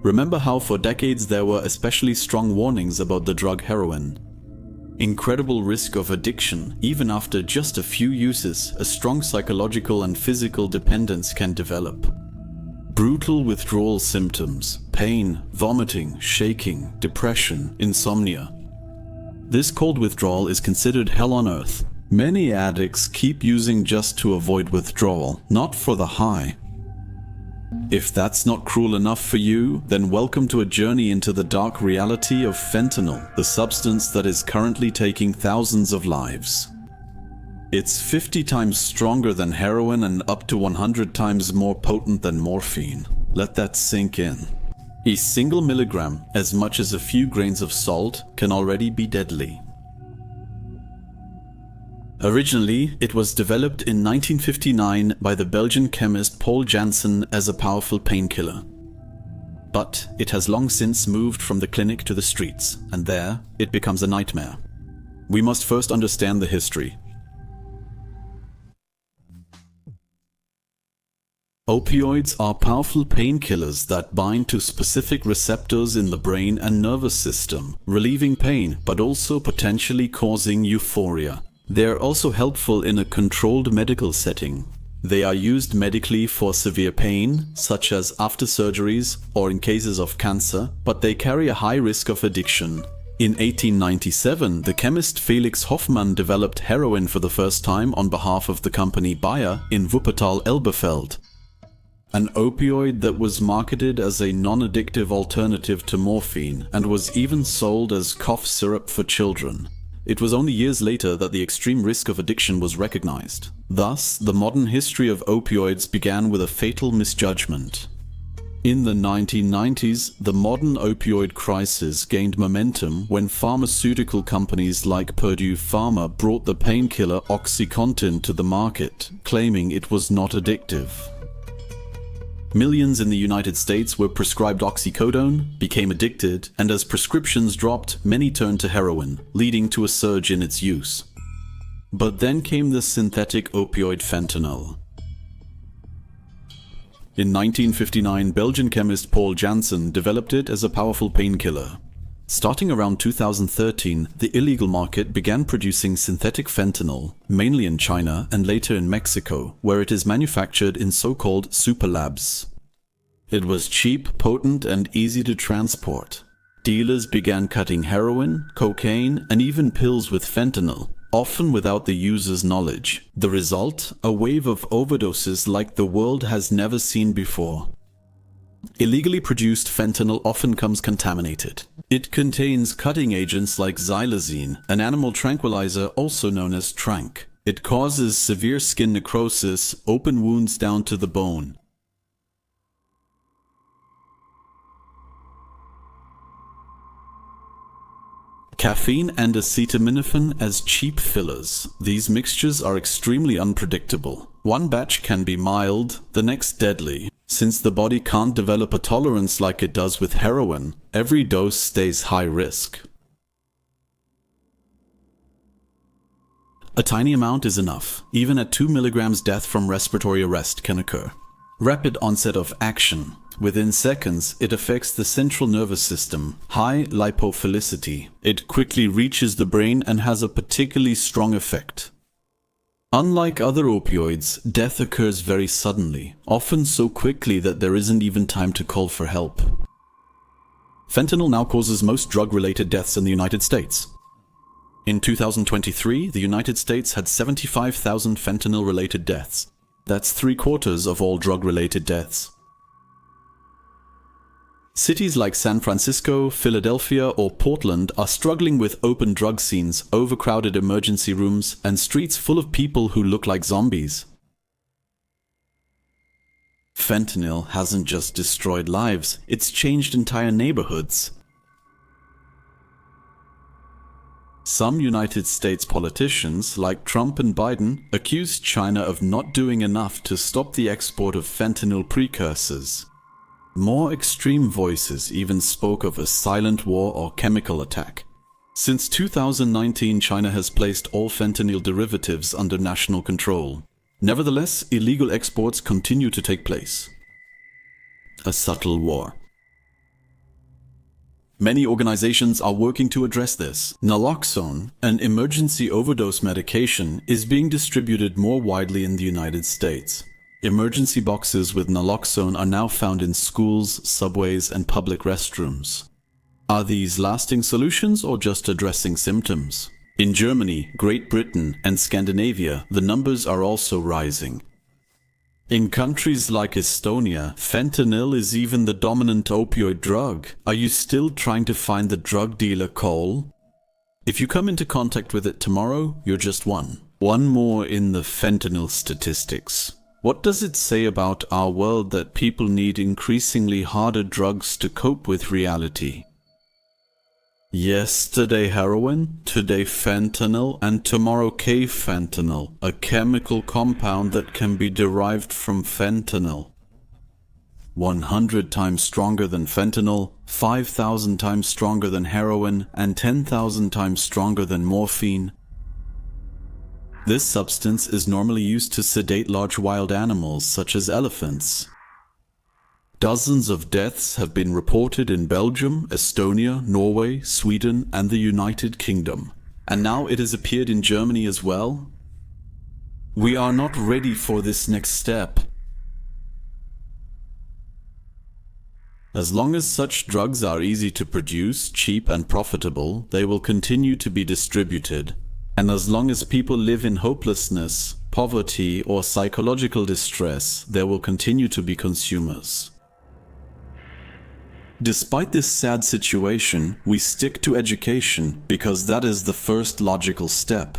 Remember how for decades there were especially strong warnings about the drug heroin. Incredible risk of addiction. Even after just a few uses, a strong psychological and physical dependence can develop. Brutal withdrawal symptoms, pain, vomiting, shaking, depression, insomnia. This cold withdrawal is considered hell on earth. Many addicts keep using just to avoid withdrawal, not for the high. If that's not cruel enough for you, then welcome to a journey into the dark reality of fentanyl, the substance that is currently taking thousands of lives. It's 50 times stronger than heroin and up to 100 times more potent than morphine. Let that sink in. A single milligram, as much as a few grains of salt, can already be deadly. Originally, it was developed in 1959 by the Belgian chemist Paul Janssen as a powerful painkiller. But it has long since moved from the clinic to the streets, and there it becomes a nightmare. We must first understand the history. Opioids are powerful painkillers that bind to specific receptors in the brain and nervous system, relieving pain but also potentially causing euphoria. They are also helpful in a controlled medical setting. They are used medically for severe pain, such as after surgeries or in cases of cancer, but they carry a high risk of addiction. In 1897, the chemist Felix Hoffmann developed heroin for the first time on behalf of the company Bayer in Wuppertal-Elberfeld. An opioid that was marketed as a non-addictive alternative to morphine and was even sold as cough syrup for children. It was only years later that the extreme risk of addiction was recognized. Thus, the modern history of opioids began with a fatal misjudgment. In the 1990s, the modern opioid crisis gained momentum when pharmaceutical companies like Purdue Pharma brought the painkiller OxyContin to the market, claiming it was not addictive. Millions in the United States were prescribed oxycodone, became addicted, and as prescriptions dropped, many turned to heroin, leading to a surge in its use. But then came the synthetic opioid fentanyl. In 1959, Belgian chemist Paul Janssen developed it as a powerful painkiller. Starting around 2013, the illegal market began producing synthetic fentanyl, mainly in China and later in Mexico, where it is manufactured in so-called super labs. It was cheap, potent, and easy to transport. Dealers began cutting heroin, cocaine, and even pills with fentanyl, often without the user's knowledge. The result? A wave of overdoses like the world has never seen before. Illegally produced fentanyl often comes contaminated. It contains cutting agents like xylazine, an animal tranquilizer also known as tranq. It causes severe skin necrosis, open wounds down to the bone. Caffeine and acetaminophen as cheap fillers. These mixtures are extremely unpredictable. One batch can be mild, the next deadly. Since the body can't develop a tolerance like it does with heroin, every dose stays high risk. A tiny amount is enough. Even at 2 milligrams, death from respiratory arrest can occur. Rapid onset of action. Within seconds, it affects the central nervous system. High lipophilicity. It quickly reaches the brain and has a particularly strong effect. Unlike other opioids, death occurs very suddenly, often so quickly that there isn't even time to call for help. Fentanyl now causes most drug-related deaths in the United States. In 2023, the United States had 75,000 fentanyl-related deaths. That's 3/4 of all drug-related deaths. Cities like San Francisco, Philadelphia, or Portland are struggling with open drug scenes, overcrowded emergency rooms, and streets full of people who look like zombies. Fentanyl hasn't just destroyed lives, it's changed entire neighborhoods. Some United States politicians, like Trump and Biden, accuse China of not doing enough to stop the export of fentanyl precursors. More extreme voices even spoke of a silent war or chemical attack. Since 2019, China has placed all fentanyl derivatives under national control. Nevertheless, illegal exports continue to take place. A subtle war. Many organizations are working to address this. Naloxone, an emergency overdose medication, is being distributed more widely in the United States. Emergency boxes with naloxone are now found in schools, subways, and public restrooms. Are these lasting solutions or just addressing symptoms? In Germany, Great Britain, and Scandinavia, the numbers are also rising. In countries like Estonia, fentanyl is even the dominant opioid drug. Are you still trying to find the drug dealer Cole? If you come into contact with it tomorrow, you're just one. One more in the fentanyl statistics. What does it say about our world that people need increasingly harder drugs to cope with reality? Yesterday heroin, today fentanyl, and tomorrow K-fentanyl, a chemical compound that can be derived from fentanyl. 100 times stronger than fentanyl, 5,000 times stronger than heroin, and 10,000 times stronger than morphine. This substance is normally used to sedate large wild animals such as elephants. Dozens of deaths have been reported in Belgium, Estonia, Norway, Sweden, and the United Kingdom. And now it has appeared in Germany as well. We are not ready for this next step. As long as such drugs are easy to produce, cheap and profitable, they will continue to be distributed. And as long as people live in hopelessness, poverty, or psychological distress, there will continue to be consumers. Despite this sad situation, we stick to education because that is the first logical step.